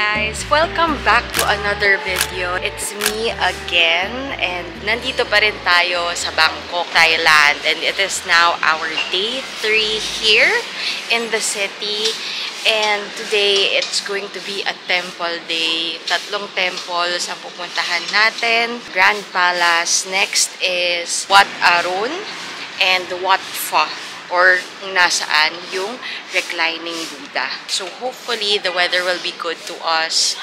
guys! Welcome back to another video. It's me again and nandito pa rin tayo sa Bangkok, Thailand, and it is now our day 3 here in the city. And today, it's going to be a temple day. Tatlong temples ang pupuntahan natin. Grand Palace. Next is Wat Arun and Wat Pho, or kung nasaan yung reclining Buddha. So hopefully the weather will be good to us.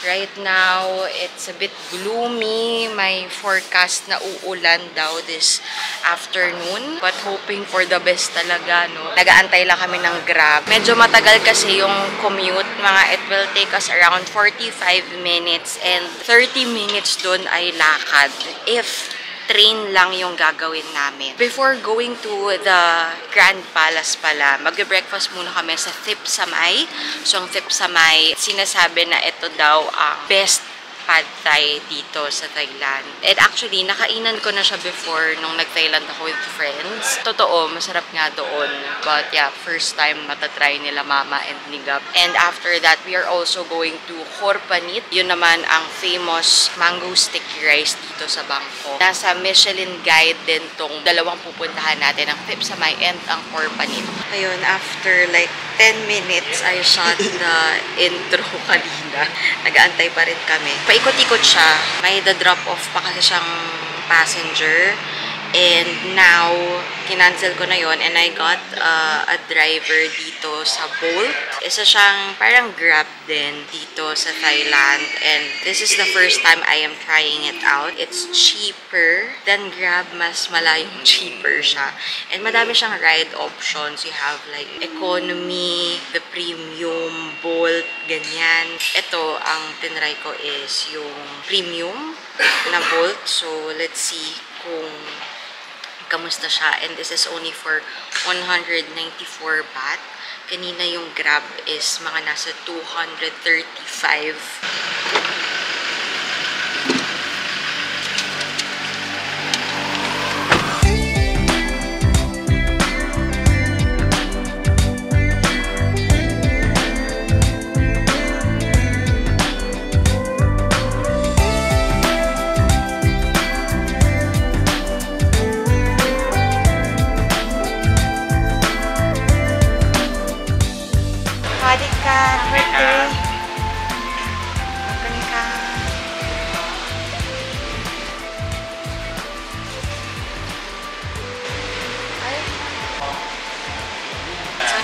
Right now, it's a bit gloomy. May forecast na uulan daw this afternoon. But hoping for the best talaga, no? Nagaantay lang kami ng Grab. Medyo matagal kasi yung commute. It will take us around 45 minutes and 30 minutes dun ay lakad. If train lang yung gagawin namin. Before going to the Grand Palace pala, mag-breakfast muna kami sa Thip Samay. So, ang Thip Samay, sinasabi na ito daw ang best pad thai dito sa Thailand. And actually, nakainan ko na siya before nung nag-Thailand ako with friends. Totoo, masarap nga doon. But yeah, first time matatry nila Mama and Nigap. And after that, we are also going to Khor Panit. Yun naman ang famous mango sticky rice dito sa Bangkok. Nasa Michelin Guide din tong dalawang pupuntahan natin, ang Thip Samay and ang Khor Panit. Ayun, after like 10 minutes, I shot the intro kanina. Nag-aantay pa rin kami. Paikot-ikot siya. May the-drop off pa kasi siyang passenger. And now, kinancel ko na yon and I got a driver dito sa Bolt. Isa siyang parang Grab din dito sa Thailand. And this is the first time I am trying it out. It's cheaper than Grab. Mas malayong cheaper siya. And madami siyang ride options. You have like economy, the premium, Bolt, ganyan. Ito, ang tinry ko is yung premium na Bolt. So, let's see kung kamusta siya. And this is only for 194 baht. Kanina yung Grab is mga nasa 235.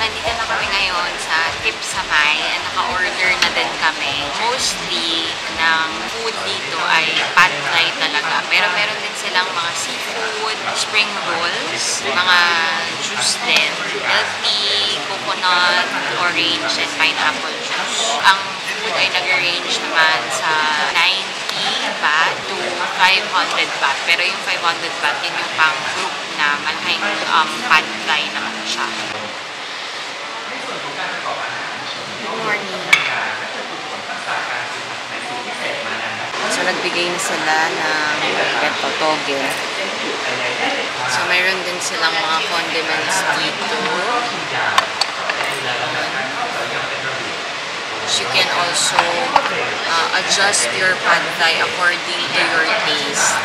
Nandito na kami ngayon sa Thip Samay. Naka-order na din kami. Mostly ng food dito ay pad thai talaga. Pero meron din silang mga seafood, spring rolls, mga juice din. Milk tea, coconut, orange, and pineapple juice. Ang food ay nag-range naman sa 90 baht to 500 baht. Pero yung 500 baht, yun yung pang group na malaking pad thai naman siya. Good morning. So, nagbigay na sila ng beto toge. So, mayroon din silang mga condiments dito. You can also adjust your pad thai according to your taste.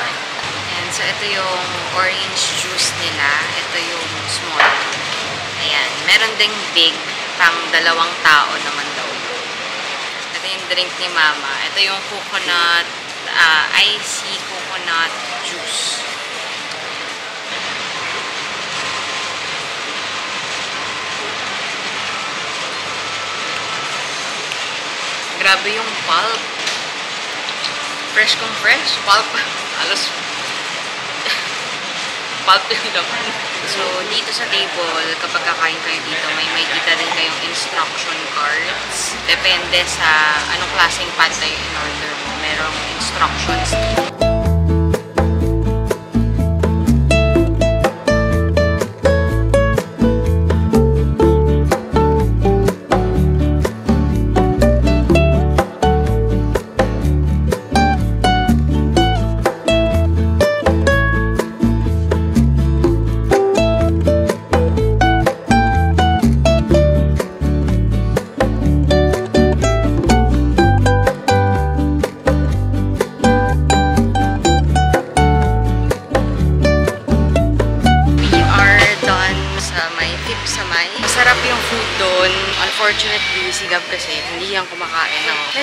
And so, ito yung orange juice nila. Ito yung small. Ayan. Meron ding big. Pang 2 tao naman daw. Ito yung drink ni Mama. Ito yung coconut, icy coconut juice. Grabe yung pulp. Fresh kung fresh. Pulp. Alos. Pulp yung laman. So, dito sa table, kapag kakain kayo dito, may kita din kayong instruction cards. Depende sa anong klaseng pad thai in order mo. Merong instructions dito.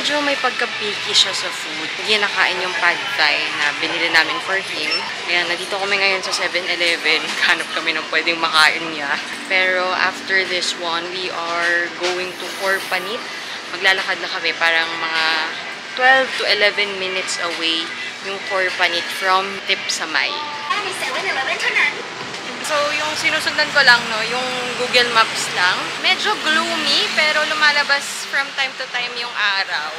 medyo may pagka-picky siya sa food. Hindi nakain yung pad thai na binili namin for him. Kaya nandito kami ngayon sa 7-Eleven. Hanap kami ng pwedeng makain niya. Pero after this one, we are going to Korpanit. Maglalakad na kami, parang mga 12 to 11 minutes away yung Korpanit from Tipsamay. So, yung sinusundan ko lang, no, yung Google Maps lang. Medyo gloomy, pero lumalabas from time to time yung araw.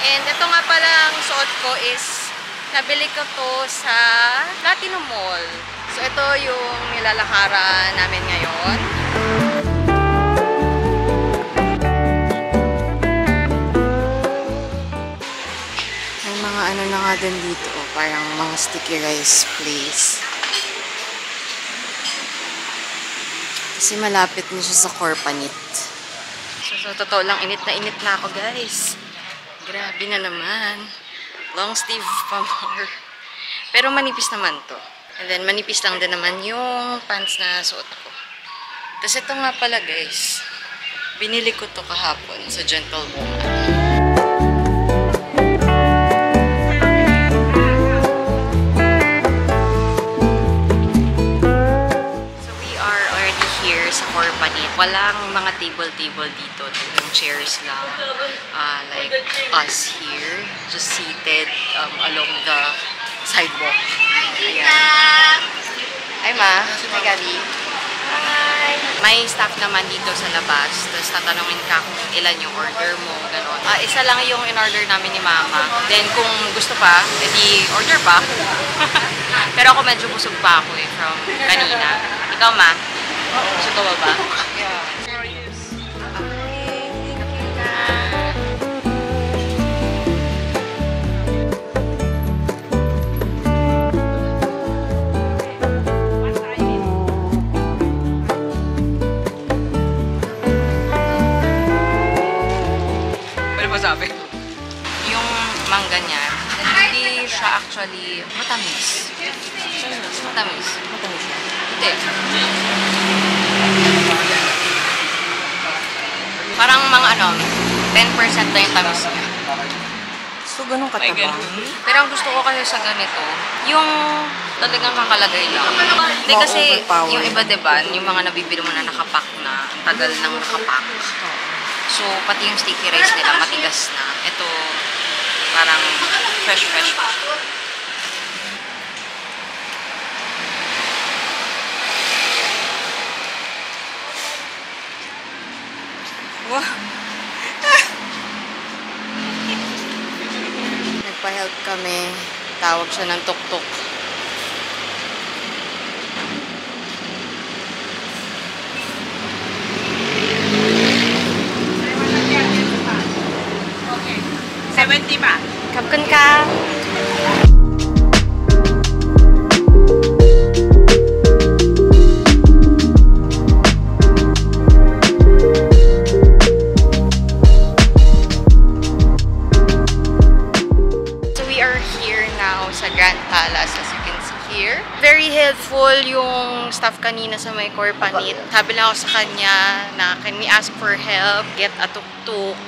And ito nga palang suot ko is, nabili ko to sa Platinum Mall. So, ito yung nilalakaran namin ngayon. May mga ano na nga din dito, parang mga sticky rice place. Kasi malapit na siya sa Korpanit. So, totoo lang, init na ako, guys. Grabe na naman. Long sleeve pa more. Pero manipis naman to. And then, manipis lang din naman yung pants na suot ko. Tapos ito nga pala, guys. Binili ko to kahapon sa Gentlewoman. Walang mga table dito. Yung chairs lang. Like us here. Just seated along the sidewalk. Ayan. Hi, Ma. Hi, Gabi. Hi. May staff naman dito sa labas. Tapos tatanungin ka kung ilan yung order mo. Ganon. Isa lang yung in-order namin ni Mama. Then kung gusto pa, edi order pa. Pero ako medyo busog pa ako from kanina. Ikaw, Ma? Gusto ko ba? Yeah. Sabi. Yung mangga niya, hindi siya actually matamis. Matamis. Matamis yan. Hindi. Parang mga 10% na yung tamis niya. So, ganun kataba. Pero ang gusto ko kasi sa ganito, yung talagang kakalagay lang. Hindi kasi yung iba, diba, yung mga nabibili mo na nakapack na, ang tagal nang nakapack. So, pati yung sticky rice nila, matigas na. Ito, parang fresh pa. Wow! Nagpa-help kami. Tawag siya ng tuk-tuk. Kapkun ka. So we are here now sa Grand Palace, as you can see here. Very helpful yung staff kanina sa may Korpanit. Sabi lang ako sa kanya na can we ask for help, get a tuk-tuk.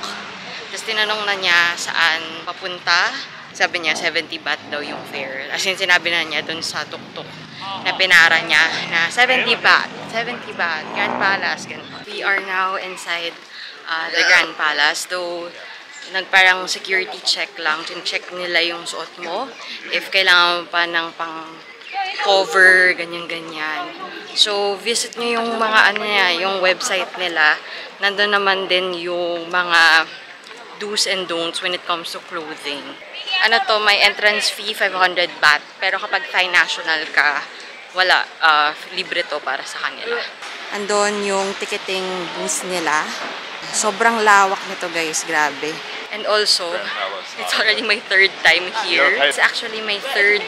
Tapos tinanong na niya saan papunta. Sabi niya 70 baht daw yung fare. As in sinabi na niya dun sa tuk-tuk na pinara niya na 70 baht. 70 baht. Grand Palace. We are now inside the Grand Palace. Though nagparang security check lang. Check nila yung suot mo. If kailangan mo pa ng pang cover, ganyan-ganyan. So, visit nyo yung mga yung website nila. Nandun naman din yung mga do's and don'ts when it comes to clothing. May entrance fee 500 baht. Pero kapag Thai national ka, wala. Libre to para sa kanila. Andun yung ticketing booth nila. Sobrang lawak nito, guys. Grabe. And also, it's already my third time here. It's actually my third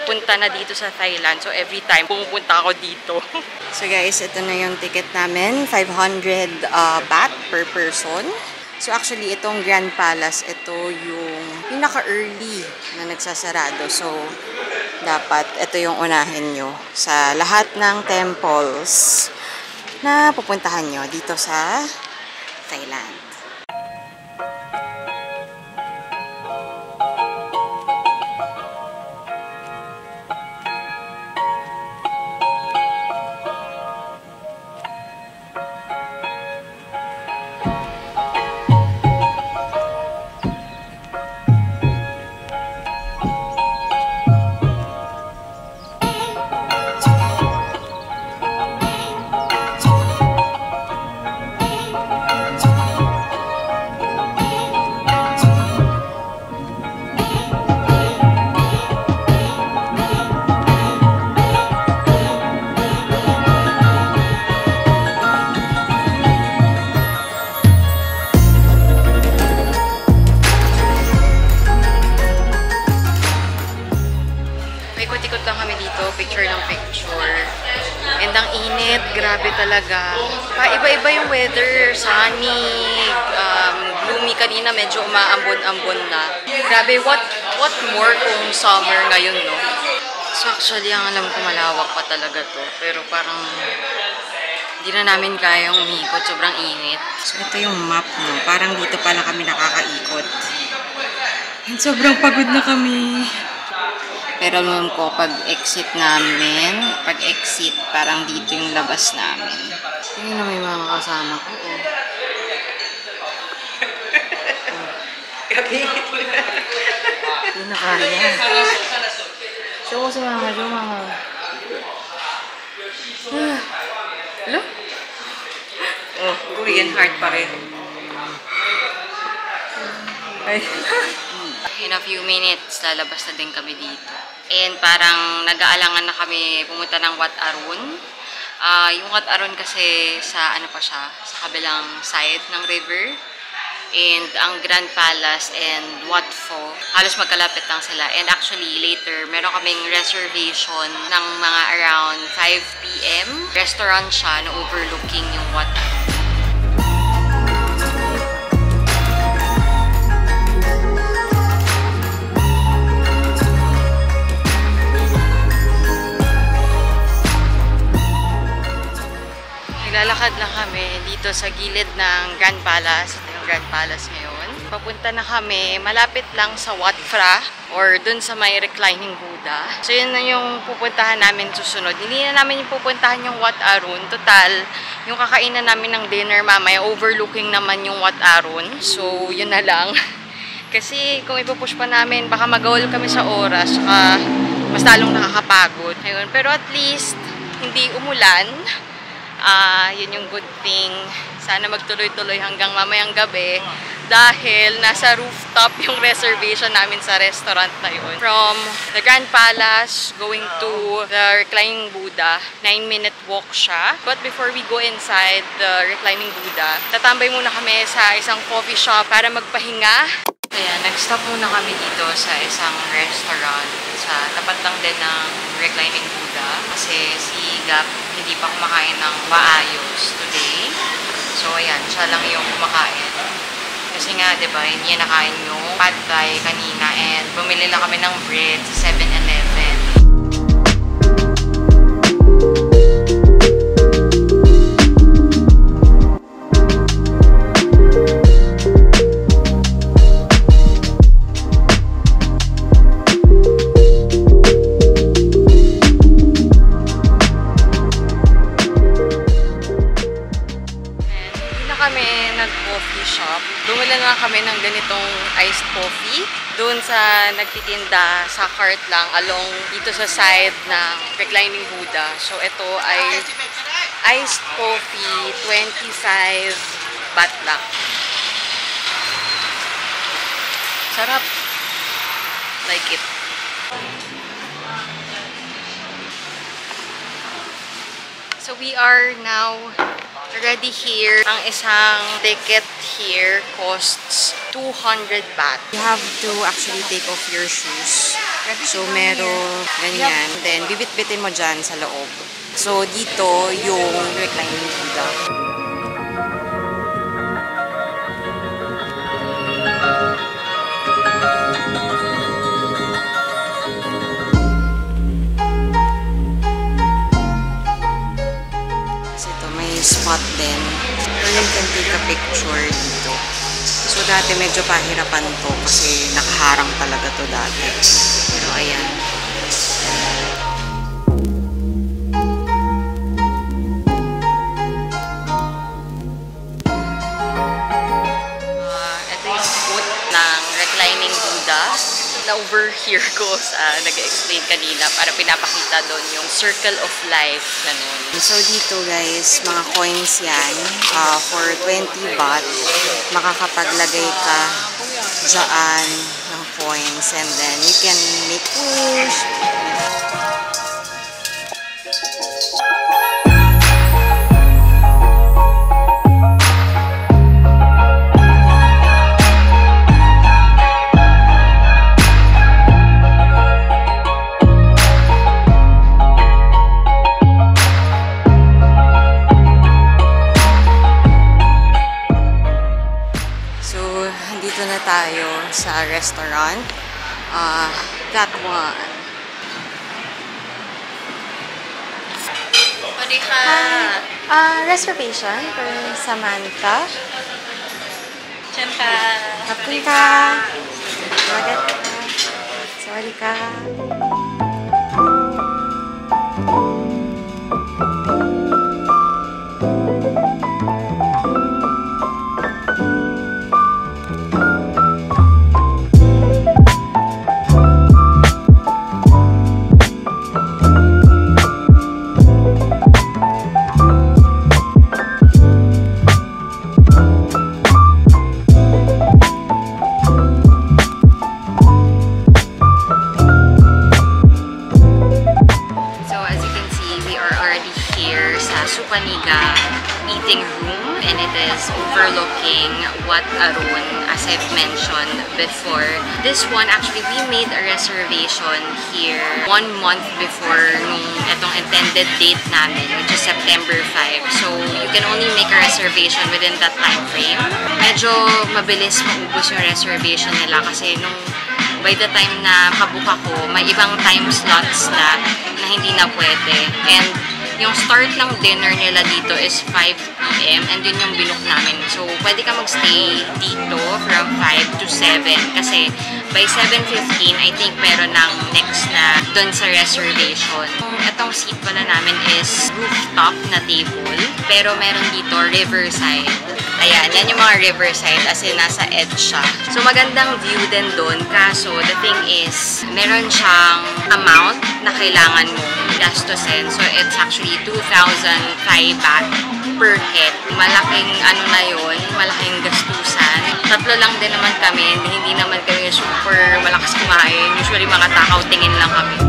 punta na dito sa Thailand. So, every time pumupunta ako dito. So, guys, ito na yung ticket namin. 500 baht per person. So actually, itong Grand Palace, ito yung pinaka-early na nagsasarado. So, dapat ito yung unahin nyo sa lahat ng temples na pupuntahan nyo dito sa Thailand. picture ng picture. And ang init, grabe talaga. Iba-iba yung weather, sunny, gloomy kanina, medyo umaambon-ambon na. Grabe, what more kung summer ngayon, no? So actually, ang alam ko malawak pa talaga to. Pero parang hindi na namin kayang umikot, sobrang init. So ito yung map, no? Parang dito pala kami nakakaikot. And sobrang pagod na kami. Pero alam ko, pag-exit namin, parang dito yung labas namin. Tingnan na may mga kasama ko, oh. Hindi na kaya. Show ko si mama, show mama. Hello? Oh, Korean heart pa rin. Ay. In a few minutes, lalabas na din kami dito. And parang nag-aalangan na kami pumunta ng Wat Arun. Yung Wat Arun kasi sa ano pa siya, sa kabilang side ng river. And ang Grand Palace and Wat Pho, halos magkalapit lang sila. And actually, later, meron kaming reservation ng mga around 5 p.m. Restaurant siya na overlooking yung Wat Arun. Naglalakad lang kami dito sa gilid ng Grand Palace. Ito yung Grand Palace ngayon. Papunta na kami, malapit lang sa Wat Phra or dun sa may reclining Buddha. So yun na yung pupuntahan namin susunod. Hindi na namin yung pupuntahan yung Wat Arun. Total, yung kakainan namin ng dinner mamaya, overlooking naman yung Wat Arun. So yun na lang. Kasi kung ipupush pa namin, baka mag-goal kami sa oras. Saka mas talong nakakapagod. Ayun. Pero at least, hindi umulan. Yun yung good thing. Sana magtuloy-tuloy hanggang mamayang gabi dahil nasa rooftop yung reservation namin sa restaurant na yun. From the Grand Palace going to the reclining Buddha, 9-minute walk siya. But before we go inside the reclining Buddha, tatambay muna kami sa isang coffee shop para magpahinga. Kaya nag-stop muna kami dito sa isang restaurant sa tapat lang din ng reclining Buddha kasi si Gap hindi pa kumakain ng maayos today. So ayan, siya lang yung kumakain. Kasi nga, diba, hindi niya nakain yung pad thai kanina and bumili lang kami ng bread sa 7-Eleven. Bumili na kami ng ganitong iced coffee doon sa nagtitinda sa cart lang along dito sa side ng reclining Buddha. So ito ay iced coffee, 25 baht lang. Sarap. Like it. So we are now already here. Ang isang ticket here costs 200 baht. You have to actually take off your shoes. So, meron ganyan. Then, bibit-bitin mo dyan sa loob. So, dito yung reclining Buddha. Spot din where you can take a picture dito. So dati medyo pahirapan to kasi nakaharang talaga to dati. Pero ayan. Ito yung foot ng reclining Buddha. Na-over here ko sa nag-explain kanina para pinapakita doon yung circle of life. Ganun. So dito guys, mga coins yan. For 20 baht, makakapaglagay ka dyan ng coins and then you can make wish. restaurant. That one. Reservation for Samantha. Chanta. Kapulka. Sawadika. Supaniga eating room, and it is overlooking Wat Arun, as I've mentioned before. This one, actually, we made a reservation here 1 month before nung etong intended date namin, which is September 5. So, you can only make a reservation within that time frame. Medyo mabilis maubos yung reservation nila kasi nung by the time na kabook ako, may ibang time slots na hindi na pwede. And yung start ng dinner nila dito is 5 p.m. and yun yung binook namin. So, pwede ka magstay dito from 5 to 7 kasi by 7:15, I think meron ng next na dun sa reservation. Itong seat pala namin is rooftop na table, pero meron dito riverside. Ayan, yan yung mga riverside as in nasa edge siya. So, magandang view din doon. Kaso, the thing is, meron siyang amount na kailangan mong gastusin. So, it's actually 2,000 Thai baht per head. Malaking ano na yun, malaking gastusan. Tatlo lang din naman kami, hindi naman kami super malakas kumain. Usually, mga takaw tingin lang kami.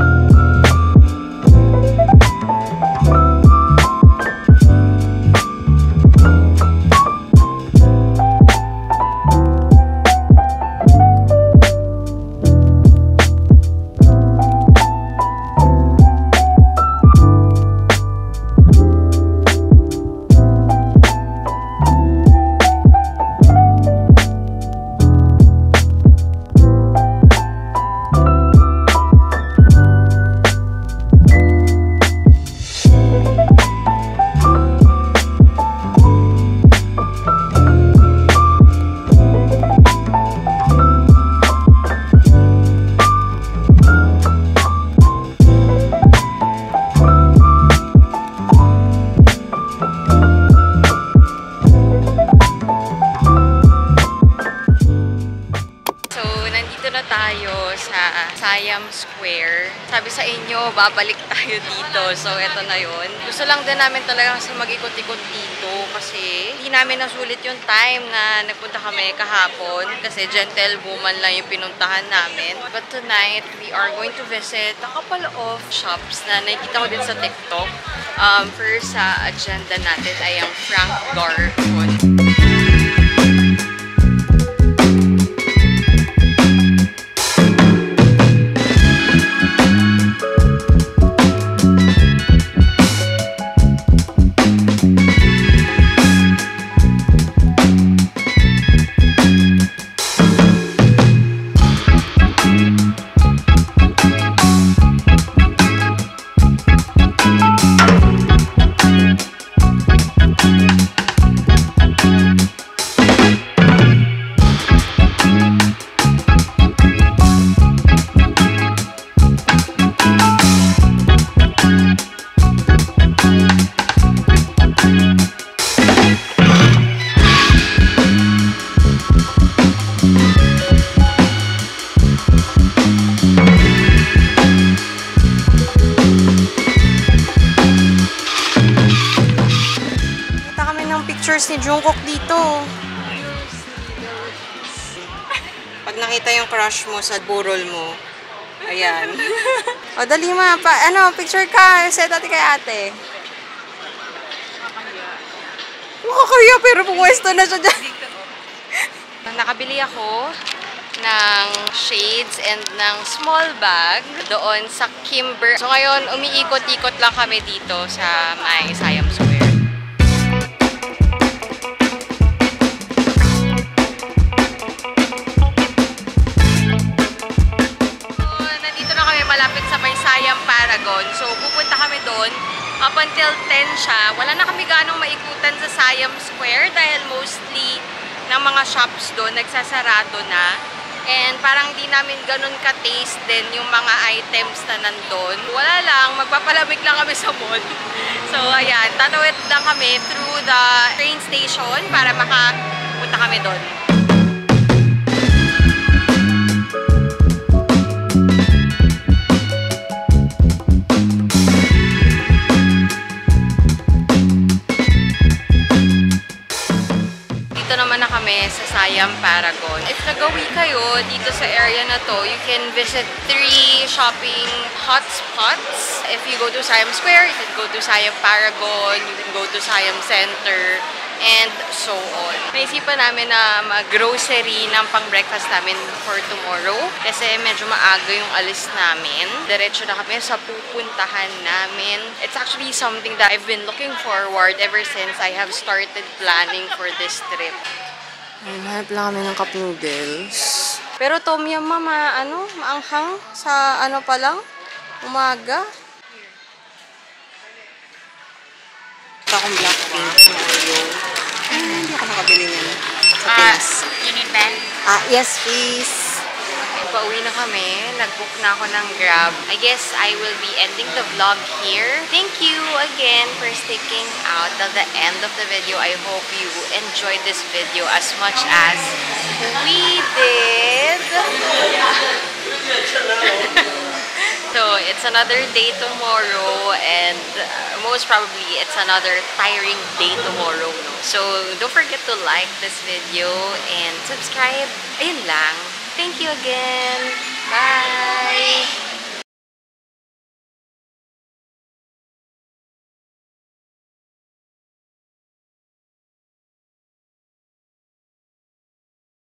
Siam Square. Sabi sa inyo, babalik tayo dito. So, eto na yun. Gusto lang din namin talaga kasi mag-ikot-ikot dito kasi hindi namin nasulit yung time na nagpunta kami kahapon kasi Gentlewoman lang yung pinuntahan namin. But tonight, we are going to visit a couple of shops na nakikita ko din sa TikTok. First sa agenda natin ay ang Frank Garcon. Ni Jungkook dito. Pag nakita yung crush mo sa burol mo, ayan. O, dali ma. Picture ka. Set natin kay ate. Makakaya, pero pumwesto na siya dyan. Nakabili ako ng shades and ng small bag doon sa Kimber. So, ngayon, umiikot-ikot lang kami dito sa may Siam Square. Paragon. So, pupunta kami doon. Up until 10 siya. Wala na kami ganong maikutan sa Siam Square dahil mostly ng mga shops doon nagsasarado na. And parang di namin ganun ka-taste din yung mga items na nandun. Wala lang, magpapalamig lang kami sa mall. So, ayan, tatawid lang kami through the train station para makapunta kami doon. Dito naman na kami sa Siam Paragon. If nagawi kayo dito sa area na to, you can visit 3 shopping hotspots. If you go to Siam Square, you can go to Siam Paragon, you can go to Siam Center, and so on. Naisipan namin na mag-grocery ng pang-breakfast namin for tomorrow kasi medyo maaga yung alis namin. Diretso na kami sa pupuntahan namin. It's actually something that I've been looking forward ever since I have started planning for this trip. Hanap lang kami ng cup noodles. Pero tom yum mama, maanghang sa pa lang, umaga. Ito akong Blackpink Mario. Hindi ako makabili niyan sa Pinas. You need bag? Yes please. Pauwi na kami. Nag-book na ako ng Grab. I guess I will be ending the vlog here. Thank you again for sticking out till the end of the video. I hope you enjoyed this video as much as we did. So, it's another day tomorrow and most probably it's another tiring day tomorrow. No? So, don't forget to like this video and subscribe. Ayun lang. Thank you again. Bye!